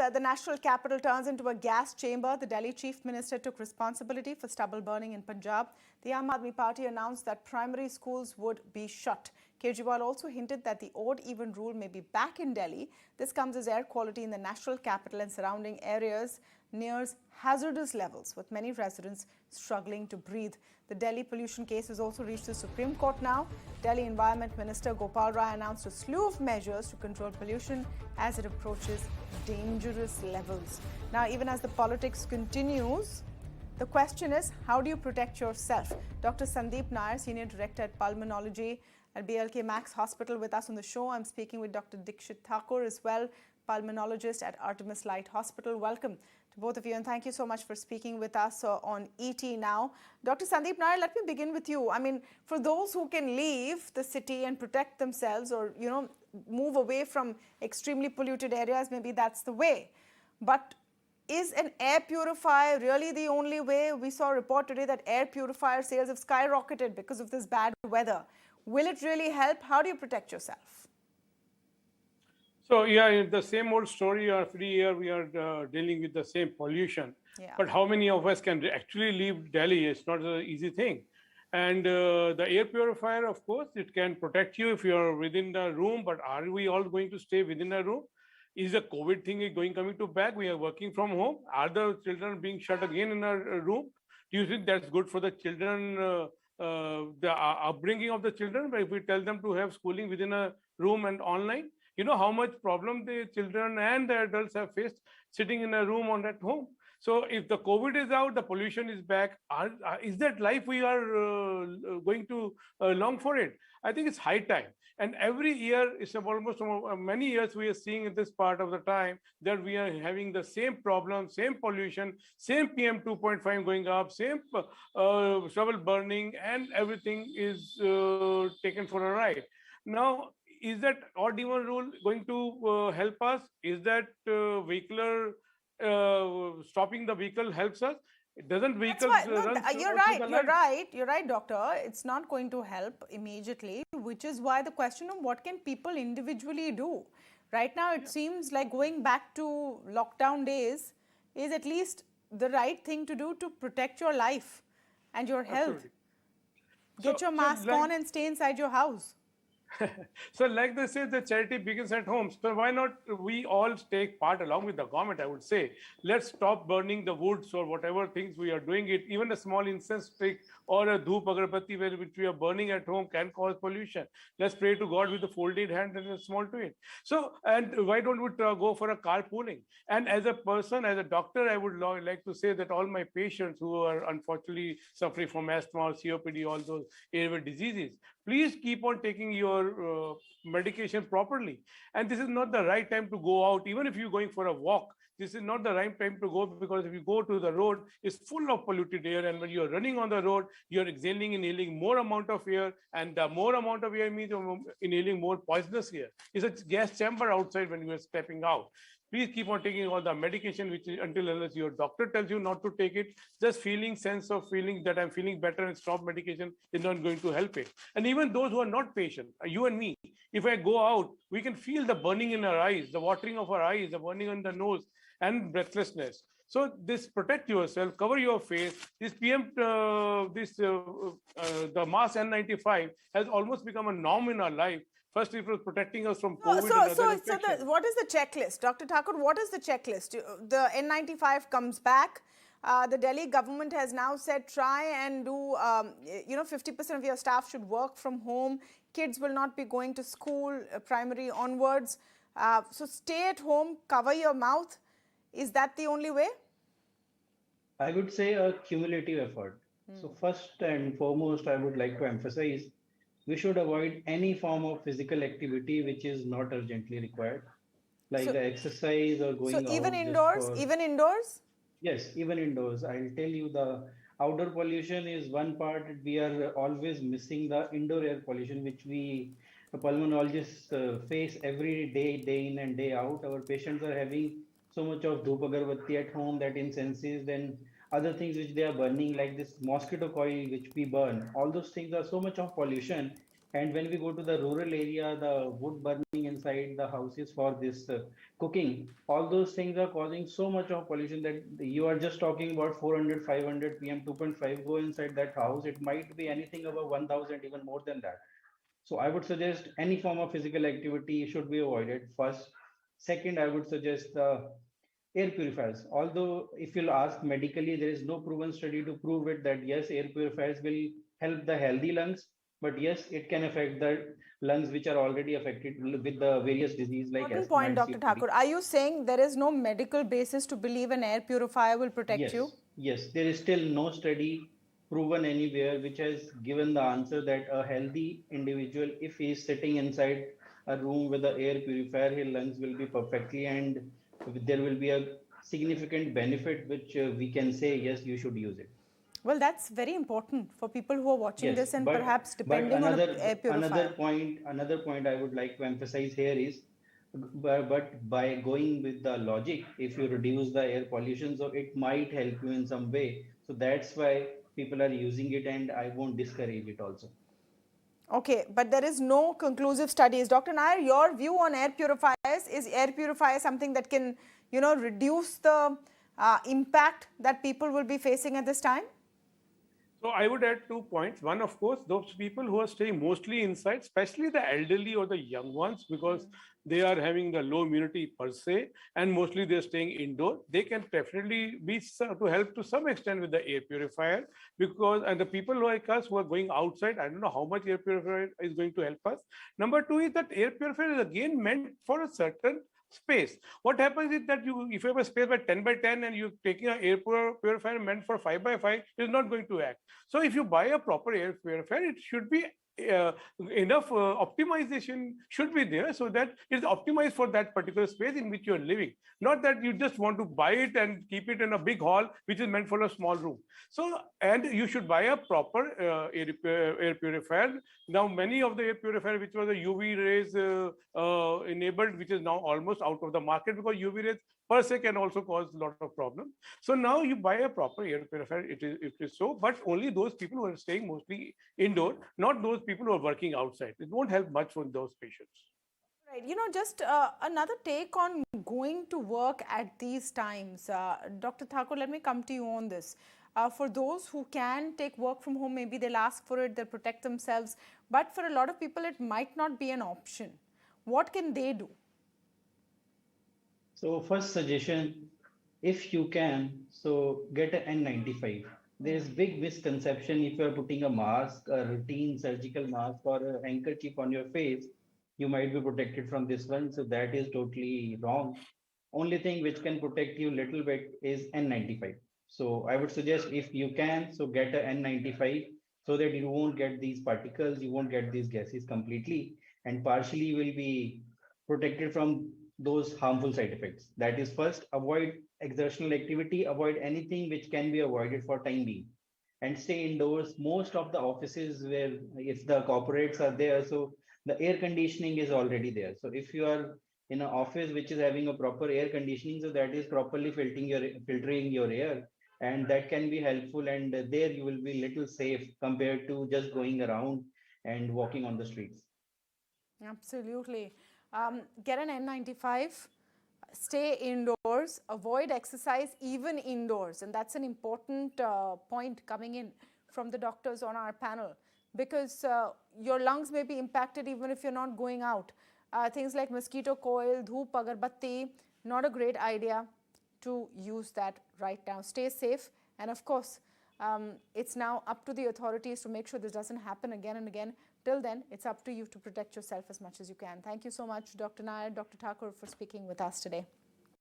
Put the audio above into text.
the national capital turns into a gas chamber, the Delhi Chief Minister took responsibility for stubble burning in Punjab. The Aam Admi party announced that primary schools would be shut. Kejriwal also hinted that the odd-even rule may be back in Delhi. This comes as air quality in the national capital and surrounding areas nears hazardous levels, with many residents struggling to breathe. The Delhi pollution case has also reached the Supreme Court now. Delhi Environment Minister Gopal Rai announced a slew of measures to control pollution as it approaches dangerous levels. Now, even as the politics continues, the question is, how do you protect yourself? Dr Sandeep Nayar, Senior Director at Pulmonology at BLK Max Hospital, with us on the show. I'm speaking with Dr Dixit Thakur as well, Pulmonologist at Artemis Lite Hospital. Welcome to both of you, and thank you so much for speaking with us on ET now. Dr Sandeep Nayar, let me begin with you. I mean, for those who can leave the city and protect themselves, or, move away from extremely polluted areas, maybe that's the way. But is an air purifier really the only way? We saw a report today that air purifier sales have skyrocketed because of this bad weather. Will it really help? How do you protect yourself? So, yeah, the same old story. Every year we are dealing with the same pollution. Yeah. But how many of us can actually leave Delhi? It's not an easy thing. And the air purifier, of course, it can protect you if you're within the room. But are we all going to stay within a room? Is the COVID thing coming to back? We are working from home. Are the children being shut again in a room? Do you think that's good for the children, the upbringing of the children? But if we tell them to have schooling within a room and online, you know how much problem the children and the adults have faced sitting in a room or at home. So if the COVID is out, the pollution is back. Is that life we are going to long for it? I think it's high time. And every year, it's almost many years we are seeing in this part of the time that we are having the same problem, same pollution, same PM 2.5 going up, same stubble burning, and everything is taken for a ride. Now, is that odd-even rule going to help us? Is that vehicular stopping the vehicle helps us? It doesn't vehicles run. You're right, doctor. It's not going to help immediately, which is why the question of what can people individually do. Right now, it seems like going back to lockdown days is at least the right thing to do to protect your life and your health. Absolutely. Get your mask on and stay inside your house. So like they say, the charity begins at home. So why not we all take part along with the government, I would say. Let's stop burning the woods or whatever things we are doing it. Even a small incense stick or a dhoop agarbatti which we are burning at home can cause pollution. Let's pray to God with a folded hand and a small twin. So, and why don't we go for a carpooling? And as a person, as a doctor, I would like to say that all my patients who are unfortunately suffering from asthma or COPD, all those airway diseases, please keep on taking your medication properly. And this is not the right time to go out. Even if you're going for a walk, this is not the right time to go, because if you go to the road, it's full of polluted air. And when you're running on the road, you're exhaling, inhaling more amount of air. And the more amount of air means you're inhaling more poisonous air. It's a gas chamber outside when you're stepping out. Please keep on taking all the medication, which is unless your doctor tells you not to take it. Just sense of feeling that I'm feeling better and stop medication is not going to help it. And even those who are not patient, you and me, if I go out, we can feel the burning in our eyes, the watering of our eyes, the burning on the nose, and breathlessness. So this protect yourself, cover your face. This the mask N95 has almost become a norm in our life. First, it was protecting us from COVID and other infections. So what is the checklist? Dr. Thakur, what is the checklist? The N95 comes back. The Delhi government has now said try and do, 50% of your staff should work from home. Kids will not be going to school, primary onwards. So stay at home, cover your mouth. Is that the only way? I would say a cumulative effort. So first and foremost, I would like to emphasize we should avoid any form of physical activity which is not urgently required, like the exercise or going out. So even indoors? Even indoors? Yes, even indoors. I'll tell you, the outdoor pollution is one part. We are always missing the indoor air pollution, which we pulmonologists face every day, day in and day out. Our patients are having so much of dhoop agarbatti at home, that incenses, then other things which they are burning, like this mosquito coil which we burn. All those things are so much of pollution. And when we go to the rural area, the wood burning and inside the houses for this cooking, all those things are causing so much of pollution that you are just talking about 400, 500 PM, 2.5, go inside that house. It might be anything above 1000, even more than that. So I would suggest any form of physical activity should be avoided first. Second, I would suggest the air purifiers. Although if you'll ask medically, there is no proven study to prove it that yes, air purifiers will help the healthy lungs, but yes, it can affect the lungs which are already affected with the various disease like Important asthma point, and Dr. COPD. Thakur. Are you saying there is no medical basis to believe an air purifier will protect you? Yes, there is still no study proven anywhere which has given the answer that a healthy individual, if he is sitting inside a room with the air purifier, his lungs will be perfectly and there will be a significant benefit which we can say, yes, you should use it. Well, that's very important for people who are watching Yes, this and perhaps but depending on an air purifier. another point I would like to emphasize here is, but by going with the logic, if you reduce the air pollution, so it might help you in some way. So that's why people are using it, and I won't discourage it also. Okay, but there is no conclusive studies. Dr. Nair, your view on air purifiers, is air purifier something that can, reduce the impact that people will be facing at this time? So I would add 2 points. One, of course, those people who are staying mostly inside, especially the elderly or the young ones, because they are having the low immunity per se, and mostly they're staying indoor. They can definitely be to help to some extent with the air purifier, because and the people like us who are going outside, I don't know how much air purifier is going to help us. Number two is that air purifier is again meant for a certain space. What happens is that if you have a space by 10 by 10 and you're taking an air purifier meant for 5 by 5, it's not going to act. So if you buy a proper air purifier, it should be uh, enough optimization should be there so that it's optimized for that particular space in which you're living. Not that you just want to buy it and keep it in a big hall, which is meant for a small room. So, and you should buy a proper air purifier. Now, many of the air purifier, which was a UV rays enabled, which is now almost out of the market because UV rays per se can also cause a lot of problems. So now you buy a proper air purifier, it is so, but only those people who are staying mostly indoor, not those people who are working outside. It won't help much for those patients. Right, just another take on going to work at these times. Dr. Thakur, let me come to you on this. For those who can take work from home, maybe they'll ask for it, they'll protect themselves. But for a lot of people, it might not be an option. What can they do? So first suggestion, if you can, so get an N95. There's big misconception if you're putting a mask, a routine surgical mask or a handkerchief on your face, you might be protected from this one. So that is totally wrong. Only thing which can protect you little bit is N95. So I would suggest if you can, so get a N95 so that you won't get these particles, you won't get these gases completely, and partially will be protected from those harmful side effects. That is first, avoid exertional activity, avoid anything which can be avoided for time being, and stay indoors. Most of the offices where if the corporates are there, so the air conditioning is already there. So if you are in an office which is having a proper air conditioning, so that is properly filtering your air, and that can be helpful, and there you will be little safe compared to just going around and walking on the streets. Absolutely. Get an N95, stay indoors, avoid exercise even indoors. And that's an important point coming in from the doctors on our panel, because your lungs may be impacted even if you're not going out. Things like mosquito coil, dhoop, agarbatti, not a great idea to use that right now. Stay safe, and of course, it's now up to the authorities to make sure this doesn't happen again and again. Till then, it's up to you to protect yourself as much as you can. Thank you so much, Dr. Nayar, Dr. Thakur, for speaking with us today.